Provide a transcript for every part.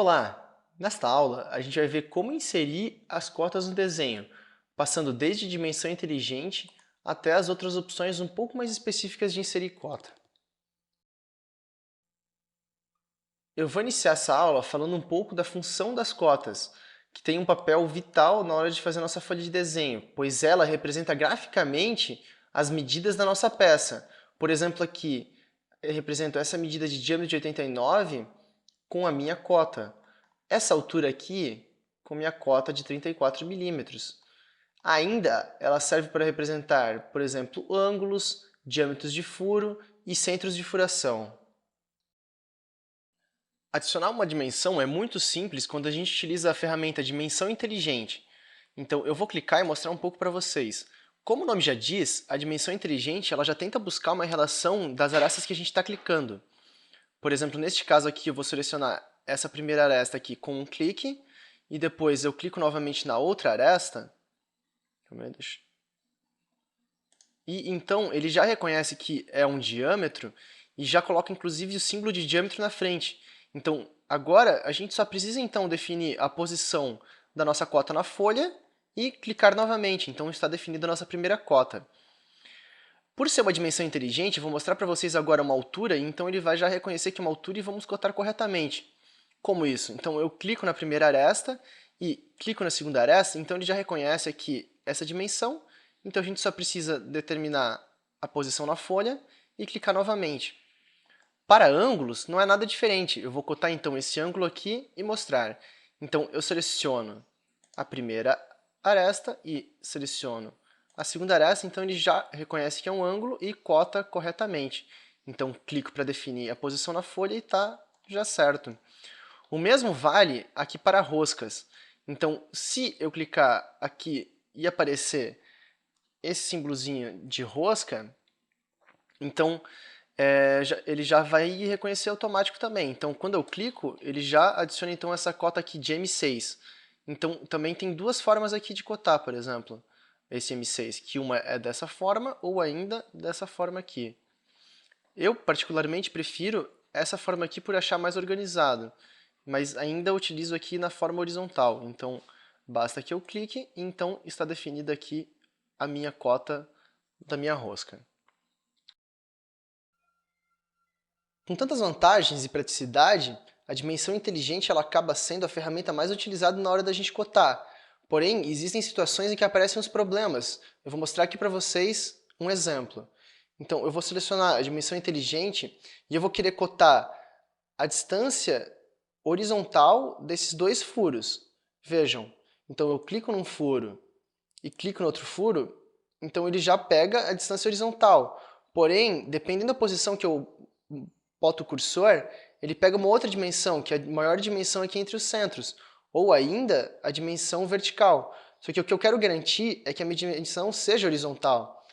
Olá! Nesta aula, a gente vai ver como inserir as cotas no desenho, passando desde dimensão inteligente até as outras opções um pouco mais específicas de inserir cota. Eu vou iniciar essa aula falando um pouco da função das cotas, que tem um papel vital na hora de fazer a nossa folha de desenho, pois ela representa graficamente as medidas da nossa peça. Por exemplo, aqui, eu represento essa medida de diâmetro de 89 com a minha cota. Essa altura aqui com minha cota de 34 milímetros. Ainda, ela serve para representar, por exemplo, ângulos, diâmetros de furo e centros de furação. Adicionar uma dimensão é muito simples quando a gente utiliza a ferramenta Dimensão Inteligente. Então, eu vou clicar e mostrar um pouco para vocês. Como o nome já diz, a dimensão inteligente ela já tenta buscar uma relação das arestas que a gente está clicando. Por exemplo, neste caso aqui, eu vou selecionar essa primeira aresta aqui com um clique, e depois eu clico novamente na outra aresta, e então ele já reconhece que é um diâmetro e já coloca inclusive o símbolo de diâmetro na frente. Então, agora a gente só precisa então definir a posição da nossa cota na folha e clicar novamente. Então está definida a nossa primeira cota. Por ser uma dimensão inteligente, eu vou mostrar para vocês agora uma altura, e então ele vai já reconhecer que é uma altura e vamos cotar corretamente. Como isso? Então eu clico na primeira aresta e clico na segunda aresta, então ele já reconhece aqui essa dimensão, então a gente só precisa determinar a posição na folha e clicar novamente. Para ângulos, não é nada diferente. Eu vou cotar então esse ângulo aqui e mostrar. Então eu seleciono a primeira aresta e seleciono a segunda aresta, então ele já reconhece que é um ângulo e cota corretamente. Então clico para definir a posição na folha e está já certo. O mesmo vale aqui para roscas. Então, se eu clicar aqui e aparecer esse símbolozinho de rosca, então ele já vai reconhecer automático também. Então, quando eu clico, ele já adiciona então essa cota aqui de M6. Então, também tem duas formas aqui de cotar, por exemplo, esse M6, que uma é dessa forma ou ainda dessa forma aqui. Eu, particularmente, prefiro essa forma aqui por achar mais organizado, mas ainda utilizo aqui na forma horizontal. Então, basta que eu clique e então está definida aqui a minha cota da minha rosca. Com tantas vantagens e praticidade, a dimensão inteligente ela acaba sendo a ferramenta mais utilizada na hora da gente cotar. Porém, existem situações em que aparecem os problemas. Eu vou mostrar aqui para vocês um exemplo. Então, eu vou selecionar a dimensão inteligente e eu vou querer cotar a distância horizontal desses dois furos. Vejam, então eu clico num furo e clico no outro furo, então ele já pega a distância horizontal. Porém, dependendo da posição que eu boto o cursor, ele pega uma outra dimensão, que é a maior dimensão aqui entre os centros, ou ainda a dimensão vertical. Só que o que eu quero garantir é que a minha dimensão seja horizontal.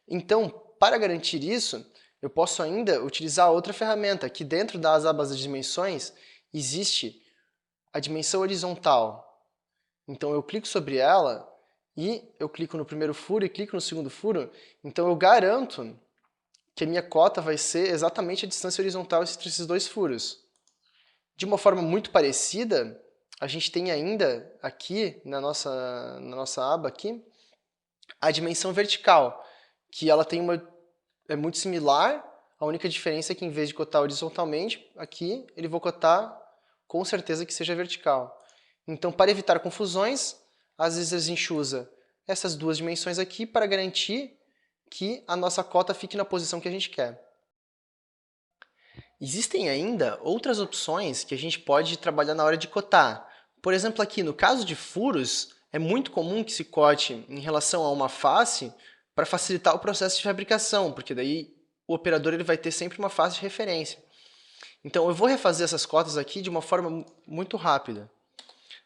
Então, para garantir isso, eu posso ainda utilizar outra ferramenta. Aqui dentro das abas das dimensões, existe a dimensão horizontal. Então, eu clico sobre ela e eu clico no primeiro furo e clico no segundo furo. Então, eu garanto que a minha cota vai ser exatamente a distância horizontal entre esses dois furos. De uma forma muito parecida, a gente tem ainda aqui, na nossa aba aqui, a dimensão vertical, que ela tem é muito similar, a única diferença é que em vez de cotar horizontalmente, aqui ele vai cotar com certeza que seja vertical. Então, para evitar confusões, às vezes a gente usa essas duas dimensões aqui para garantir que a nossa cota fique na posição que a gente quer. Existem ainda outras opções que a gente pode trabalhar na hora de cotar. Por exemplo, aqui no caso de furos, é muito comum que se cote em relação a uma face para facilitar o processo de fabricação, porque daí o operador ele vai ter sempre uma face de referência. Então eu vou refazer essas cotas aqui de uma forma muito rápida.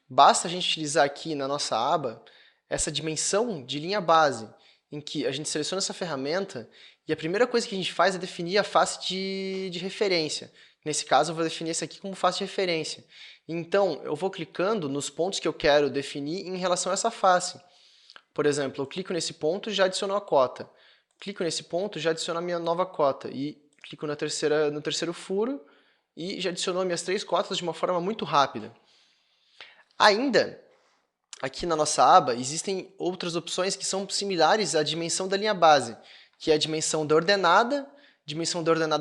Basta a gente utilizar aqui na nossa aba essa dimensão de linha base, em que a gente seleciona essa ferramenta e a primeira coisa que a gente faz é definir a face de referência. Nesse caso, eu vou definir esse aqui como face de referência. Então, eu vou clicando nos pontos que eu quero definir em relação a essa face. Por exemplo, eu clico nesse ponto e já adiciono a cota. Clico nesse ponto e já adiciono a minha nova cota. E clico no terceiro furo e já adicionou minhas 3 cotas de uma forma muito rápida. Ainda, aqui na nossa aba, existem outras opções que são similares à dimensão da linha base, que é a dimensão da ordenada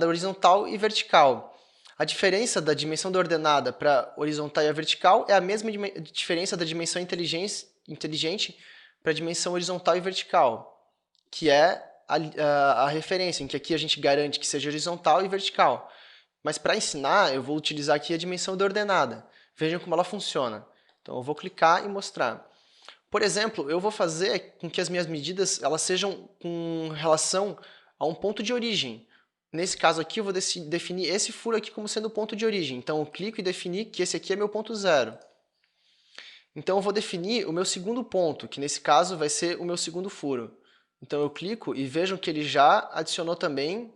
horizontal e vertical. A diferença da dimensão da ordenada para horizontal e a vertical é a mesma diferença da dimensão inteligente para a dimensão horizontal e vertical, que é a referência, em que aqui a gente garante que seja horizontal e vertical. Mas para ensinar, eu vou utilizar aqui a dimensão da ordenada. Vejam como ela funciona. Então, eu vou clicar e mostrar. Por exemplo, eu vou fazer com que as minhas medidas elas sejam com relação a um ponto de origem. Nesse caso aqui, eu vou definir esse furo aqui como sendo o ponto de origem. Então, eu clico e defini que esse aqui é meu ponto zero. Então, eu vou definir o meu segundo ponto, que nesse caso vai ser o meu segundo furo. Então, eu clico e vejam que ele já adicionou também,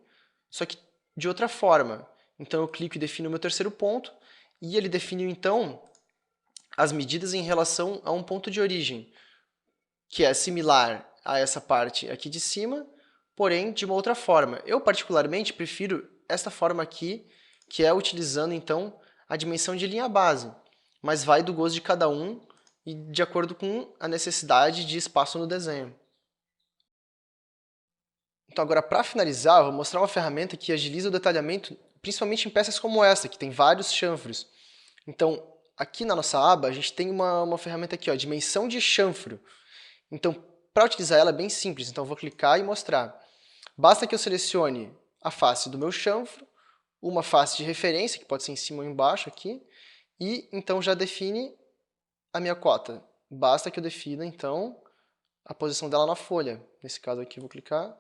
só que de outra forma. Então, eu clico e defino o meu terceiro ponto, e ele definiu, então, as medidas em relação a um ponto de origem, que é similar a essa parte aqui de cima, porém de uma outra forma. Eu, particularmente, prefiro esta forma aqui, que é utilizando, então, a dimensão de linha base, mas vai do gosto de cada um e de acordo com a necessidade de espaço no desenho. Então, agora, para finalizar, eu vou mostrar uma ferramenta que agiliza o detalhamento, principalmente em peças como essa, que tem vários chanfros. Então, aqui na nossa aba, a gente tem uma ferramenta aqui, ó, dimensão de chanfro. Então, para utilizar ela é bem simples, então eu vou clicar e mostrar. Basta que eu selecione a face do meu chanfro, uma face de referência, que pode ser em cima ou embaixo aqui, e então já define a minha cota. Basta que eu defina, então, a posição dela na folha. Nesse caso aqui, eu vou clicar.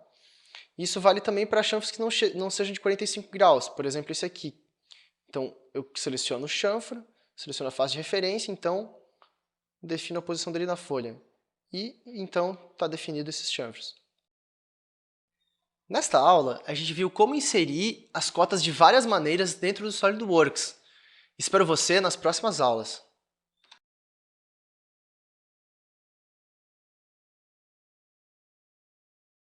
Isso vale também para chanfros que não sejam de 45 graus, por exemplo, esse aqui. Então, eu seleciono o chanfro, seleciono a face de referência, então, defino a posição dele na folha. E, então, está definido esses chanfros. Nesta aula, a gente viu como inserir as cotas de várias maneiras dentro do SolidWorks. Espero você nas próximas aulas.